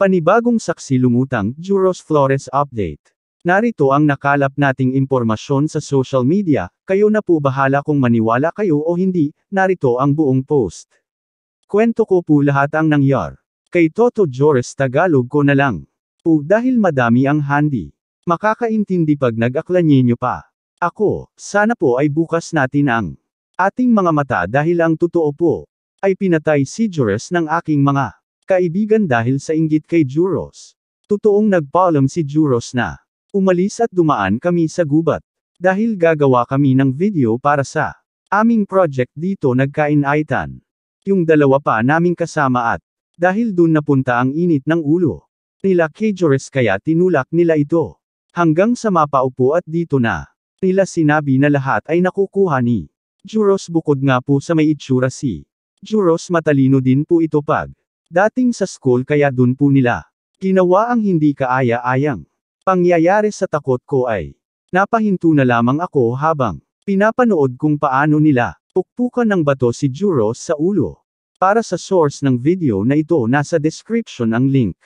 Panibagong saksi lumutang, Juros Flores Update. Narito ang nakalap nating impormasyon sa social media, kayo na po bahala kung maniwala kayo o hindi, narito ang buong post. Kwento ko po lahat ang nangyar. Kay Toto Jores Tagalog ko na lang. Dahil madami ang handi. Makakaintindi pag nag-aklanyen nyo pa. Ako, sana po ay bukas natin ang ating mga mata dahil ang totoo po, ay pinatay si Jores ng aking mga kaibigan dahil sa inggit kay Juros. Totoong nagpaalam si Juros na umalis at dumaan kami sa gubat. Dahil gagawa kami ng video para sa aming project dito nagkainaitan. Yung dalawa pa naming kasama at dahil dun napunta ang init ng ulo nila kay Jores kaya tinulak nila ito. Hanggang sa mapaupo at dito na nila sinabi na lahat ay nakukuha ni Juros bukod nga po sa may itsura si Juros matalino din po ito pag dating sa school kaya dun po nila ginawa ang hindi kaaya-ayang pangyayari sa takot ko ay napahinto na lamang ako habang pinapanood kung paano nila pukpukan ng bato si Juros sa ulo. Para sa source ng video na ito nasa description ang link.